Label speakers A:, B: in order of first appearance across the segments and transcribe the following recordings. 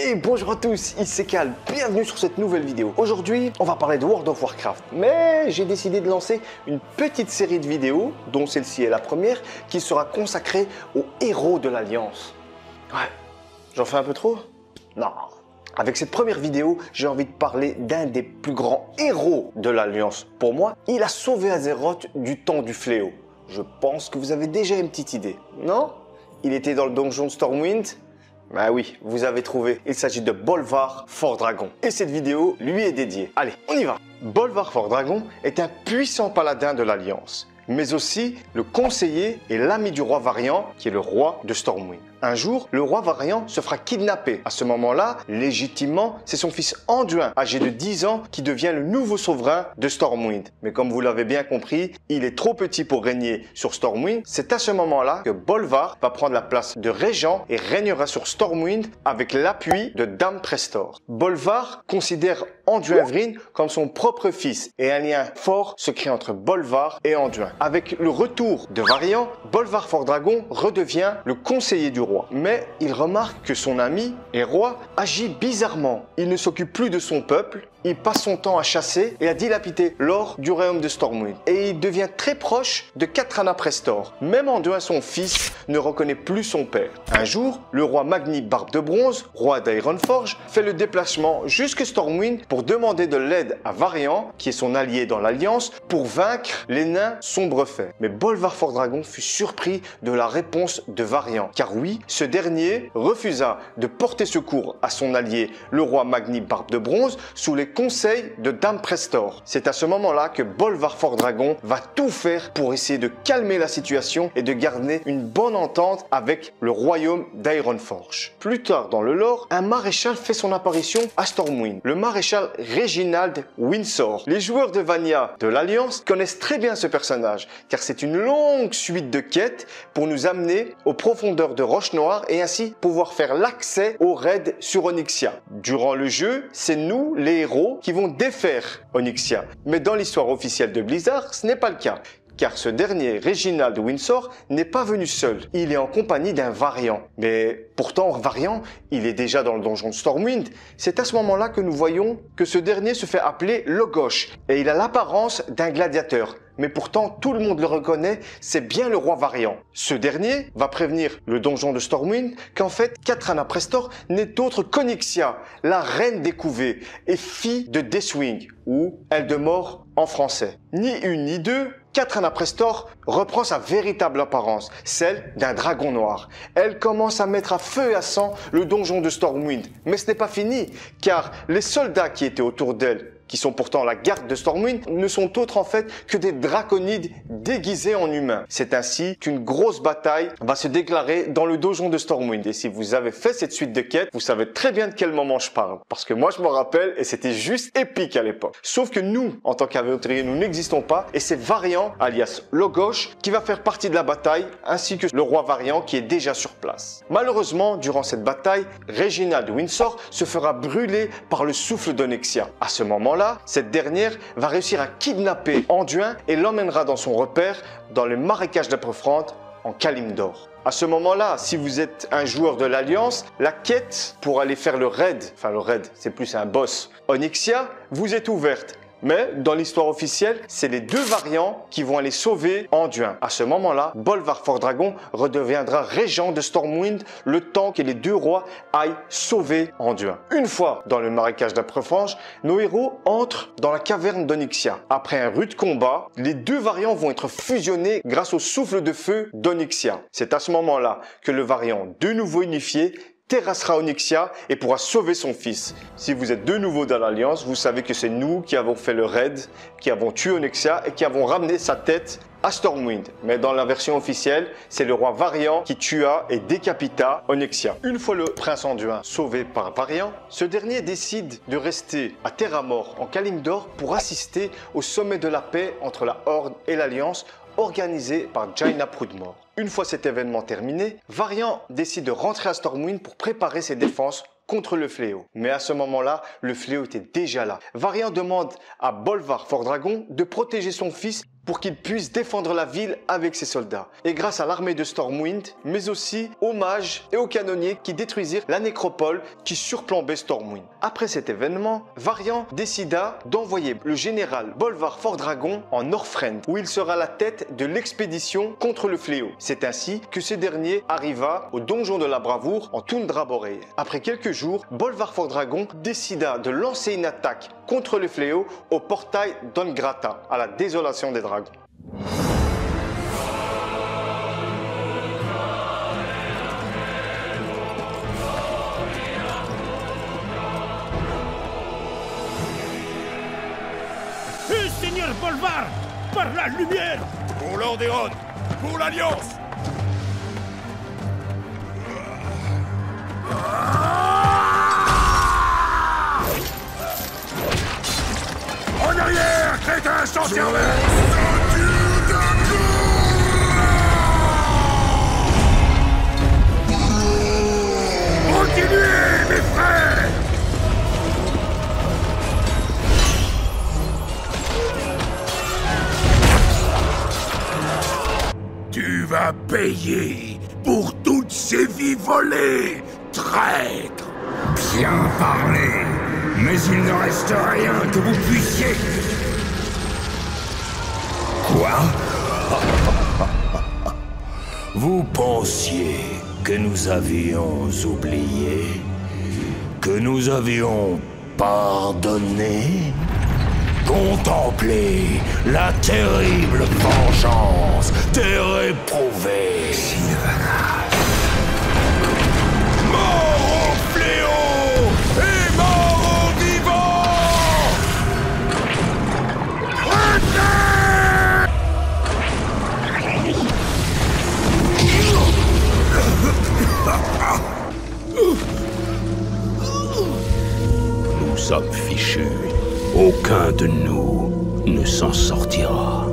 A: Hey, bonjour à tous, ici c'est Cal, bienvenue sur cette nouvelle vidéo. Aujourd'hui, on va parler de World of Warcraft, mais j'ai décidé de lancer une petite série de vidéos, dont celle-ci est la première, qui sera consacrée aux héros de l'Alliance. Ouais, j'en fais un peu trop? Non. Avec cette première vidéo, j'ai envie de parler d'un des plus grands héros de l'Alliance. Pour moi, il a sauvé Azeroth du temps du fléau. Je pense que vous avez déjà une petite idée, non? Il était dans le donjon de Stormwind? Bah oui, vous avez trouvé. Il s'agit de Bolvar Fordragon. Et cette vidéo lui est dédiée. Allez, on y va. Bolvar Fordragon est un puissant paladin de l'Alliance, mais aussi le conseiller et l'ami du roi Varian, qui est le roi de Stormwind. Un jour, le roi Varian se fera kidnapper. À ce moment-là, légitimement, c'est son fils Anduin, âgé de 10 ans, qui devient le nouveau souverain de Stormwind. Mais comme vous l'avez bien compris, il est trop petit pour régner sur Stormwind. C'est à ce moment-là que Bolvar va prendre la place de régent et régnera sur Stormwind avec l'appui de Dame Prestor. Bolvar considère Anduin Wrynn comme son propre fils et un lien fort se crée entre Bolvar et Anduin. Avec le retour de Varian, Bolvar Fordragon redevient le conseiller du roi. Mais il remarque que son ami et roi agit bizarrement. Il ne s'occupe plus de son peuple, il passe son temps à chasser et à dilapider l'or du royaume de Stormwind. Et il devient très proche de Katrana Prestor. Même Anduin, son fils, ne reconnaît plus son père. Un jour, le roi Magni Barbe de Bronze, roi d'Ironforge, fait le déplacement jusque Stormwind pour demander de l'aide à Varian, qui est son allié dans l'Alliance, pour vaincre les nains Sombrefait. Mais Bolvar Fordragon fut surpris de la réponse de Varian, car oui, ce dernier refusa de porter secours à son allié, le roi Magni Barbe de Bronze, sous les conseils de Dame Prestor. C'est à ce moment-là que Bolvar Fordragon va tout faire pour essayer de calmer la situation et de garder une bonne entente avec le royaume d'Ironforge. Plus tard dans le lore, un maréchal fait son apparition à Stormwind, le maréchal Reginald Windsor. Les joueurs de Vania de l'Alliance connaissent très bien ce personnage, car c'est une longue suite de quêtes pour nous amener aux profondeurs de Roche Noire et ainsi pouvoir faire l'accès au raid sur Onyxia. Durant le jeu, c'est nous, les héros, qui vont défaire Onyxia. Mais dans l'histoire officielle de Blizzard, ce n'est pas le cas. Car ce dernier, Reginald Windsor, n'est pas venu seul. Il est en compagnie d'un Varian. Mais pourtant, Varian, il est déjà dans le donjon de Stormwind. C'est à ce moment-là que nous voyons que ce dernier se fait appeler Logosh. Et il a l'apparence d'un gladiateur. Mais pourtant, tout le monde le reconnaît, c'est bien le roi Varian. Ce dernier va prévenir le donjon de Stormwind qu'en fait, Katrana Prestor n'est autre qu'Onyxia, la reine des couvées et fille de Deathwing, ou Elle de Mort en français. Ni une ni deux, Katrana Prestor reprend sa véritable apparence, celle d'un dragon noir. Elle commence à mettre à feu et à sang le donjon de Stormwind. Mais ce n'est pas fini, car les soldats qui étaient autour d'elle, qui sont pourtant la garde de Stormwind, ne sont autres en fait que des draconides déguisés en humains. C'est ainsi qu'une grosse bataille va se déclarer dans le donjon de Stormwind. Et si vous avez fait cette suite de quêtes, vous savez très bien de quel moment je parle. Parce que moi je me rappelle et c'était juste épique à l'époque. Sauf que nous, en tant qu'aventuriers, nous n'existons pas et c'est Varian, alias Logosh, qui va faire partie de la bataille, ainsi que le roi Varian qui est déjà sur place. Malheureusement, durant cette bataille, Reginald Windsor se fera brûler par le souffle d'Onyxia. À ce moment-là, cette dernière va réussir à kidnapper Anduin et l'emmènera dans son repère dans le marécage d'Aprefront en Kalimdor. À ce moment-là, si vous êtes un joueur de l'Alliance, la quête pour aller faire le raid, c'est plus un boss, Onyxia, vous est ouverte. Mais dans l'histoire officielle, c'est les deux Variants qui vont aller sauver Anduin. À ce moment-là, Bolvar Fordragon redeviendra régent de Stormwind le temps que les deux rois aillent sauver Anduin. Une fois dans le marécage d'Aprefranche, nos héros entrent dans la caverne d'Onyxia. Après un rude combat, les deux Variants vont être fusionnés grâce au souffle de feu d'Onyxia. C'est à ce moment-là que le Variant de nouveau unifié terrassera Onyxia et pourra sauver son fils. Si vous êtes de nouveau dans l'Alliance, vous savez que c'est nous qui avons fait le raid, qui avons tué Onyxia et qui avons ramené sa tête à Stormwind. Mais dans la version officielle, c'est le roi Varian qui tua et décapita Onyxia. Une fois le prince Anduin sauvé par Varian, ce dernier décide de rester à Terramort en Kalimdor pour assister au sommet de la paix entre la Horde et l'Alliance organisé par Jaina Prudmore. Une fois cet événement terminé, Varian décide de rentrer à Stormwind pour préparer ses défenses contre le fléau. Mais à ce moment-là, le fléau était déjà là. Varian demande à Bolvar Fordragon de protéger son fils pour qu'il puisse défendre la ville avec ses soldats. Et grâce à l'armée de Stormwind, mais aussi aux mages et aux canonniers qui détruisirent la nécropole qui surplombait Stormwind. Après cet événement, Varian décida d'envoyer le général Bolvar Fordragon en Northrend, où il sera la tête de l'expédition contre le fléau. C'est ainsi que ce dernier arriva au donjon de la bravoure en Toundra Boréale. Après quelques jours, Bolvar Fordragon décida de lancer une attaque contre le fléau au portail d'Ongrata, à la désolation des dragons.
B: Seigneur Bolvar, par la lumière!
C: Pour l'Ordéon, pour l'Alliance! En arrière, crétin sans cervelle! Continuez, mes frères! Tu vas payer pour toutes ces vies volées, traître! Bien parlé, mais il ne reste rien que vous puissiez... Quoi? Vous pensiez que nous avions oublié? Que nous avions pardonné? Contemplez la terrible vengeance des réprouvés. Sylvanas. Mort au fléau et mort aux vivants. Nous sommes fichus. Aucun de nous ne s'en sortira.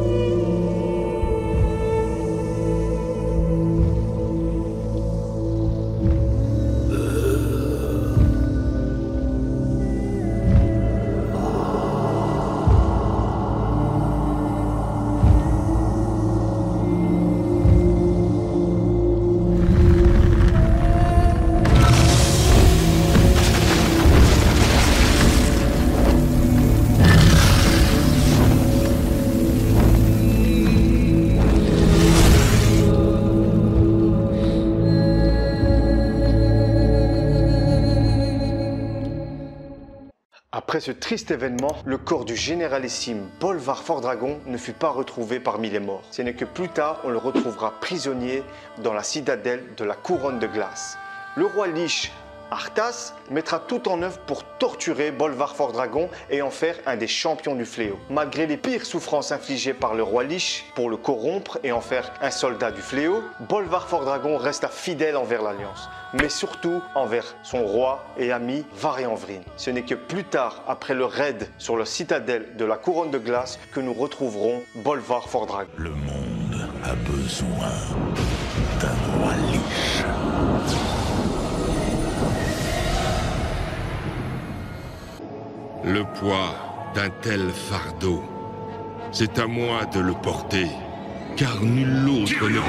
A: Après ce triste événement, le corps du généralissime Bolvar Fordragon ne fut pas retrouvé parmi les morts. Ce n'est que plus tard on le retrouvera prisonnier dans la citadelle de la couronne de glace. Le roi Lich Arthas mettra tout en œuvre pour torturer Bolvar Fordragon et en faire un des champions du fléau. Malgré les pires souffrances infligées par le roi Lich pour le corrompre et en faire un soldat du fléau, Bolvar Fordragon resta fidèle envers l'Alliance, mais surtout envers son roi et ami Varian Vryn. Ce n'est que plus tard, après le raid sur la citadelle de la couronne de glace, que nous retrouverons Bolvar Fordragon.
C: Le monde a besoin d'un roi Lich.
D: Le poids d'un tel fardeau, c'est à moi de le porter, car nul autre ne...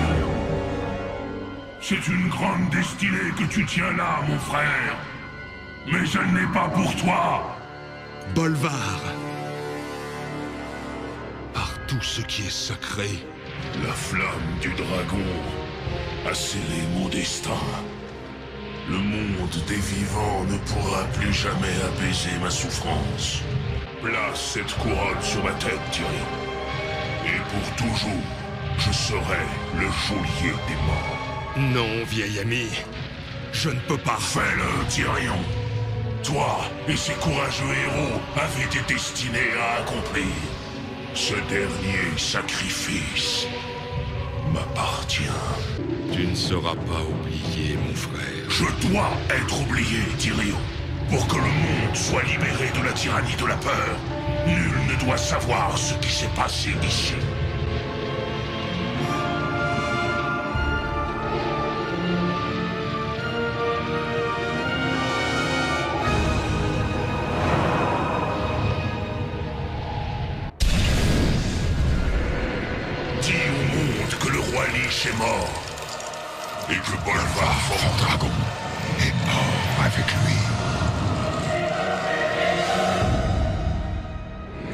C: C'est une grande destinée que tu tiens là, mon frère. Mais elle n'est pas pour toi.
D: Bolvar, par tout ce qui est sacré,
C: La flamme du dragon a scellé mon destin. Le monde des vivants ne pourra plus jamais apaiser ma souffrance. Place cette couronne sur ma tête, Tyrion. Et pour toujours, je serai le geôlier des morts.
D: Non, vieil ami, je ne peux pas.
C: Fais-le, Tyrion. Toi et ces courageux héros avez des destinées à accomplir. Ce dernier sacrifice m'appartient.
D: Tu ne seras pas oublié, mon frère.
C: Je dois être oublié, Tyrion. Pour que le monde soit libéré de la tyrannie de la peur, nul ne doit savoir ce qui s'est passé ici. Lish est mort. Et que Bolvar Fordragon est mort avec lui.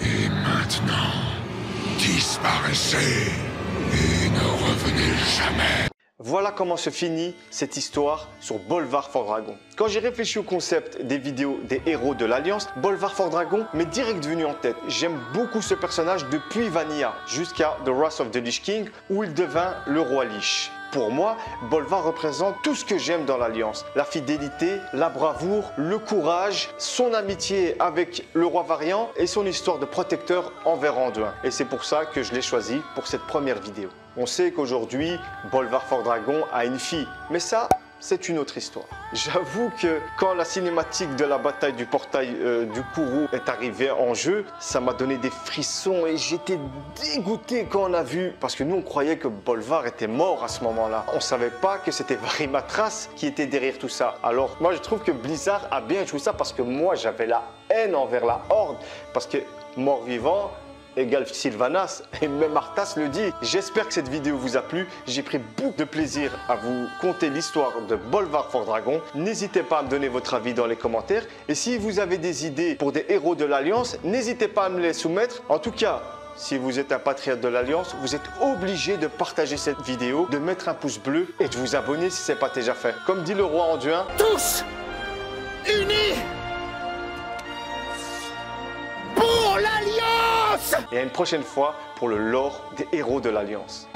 C: Et maintenant, disparaissez et ne revenez jamais.
A: Voilà comment se finit cette histoire sur Bolvar Fordragon. Quand j'ai réfléchi au concept des vidéos des héros de l'Alliance, Bolvar Fordragon m'est direct venu en tête. J'aime beaucoup ce personnage depuis Vanilla jusqu'à The Wrath of the Lich King où il devint le roi Lich. Pour moi, Bolvar représente tout ce que j'aime dans l'Alliance. La fidélité, la bravoure, le courage, son amitié avec le roi Variant et son histoire de protecteur envers Anduin. Et c'est pour ça que je l'ai choisi pour cette première vidéo. On sait qu'aujourd'hui, Bolvar Fordragon a une fille, mais ça, c'est une autre histoire. J'avoue que quand la cinématique de la bataille du portail du Kourou est arrivée en jeu, ça m'a donné des frissons et j'étais dégoûté quand on a vu, parce que nous on croyait que Bolvar était mort à ce moment-là. On savait pas que c'était Varimatras qui était derrière tout ça. Alors moi je trouve que Blizzard a bien joué ça parce que moi j'avais la haine envers la Horde, parce que mort-vivant égale Sylvanas, et même Arthas le dit. J'espère que cette vidéo vous a plu. J'ai pris beaucoup de plaisir à vous conter l'histoire de Bolvar Fordragon. N'hésitez pas à me donner votre avis dans les commentaires. Et si vous avez des idées pour des héros de l'Alliance, n'hésitez pas à me les soumettre. En tout cas, si vous êtes un patriote de l'Alliance, vous êtes obligé de partager cette vidéo, de mettre un pouce bleu et de vous abonner si ce n'est pas déjà fait. Comme dit le roi Anduin,
B: Tous unis pour l'Alliance!
A: et à une prochaine fois pour le lore des héros de l'Alliance.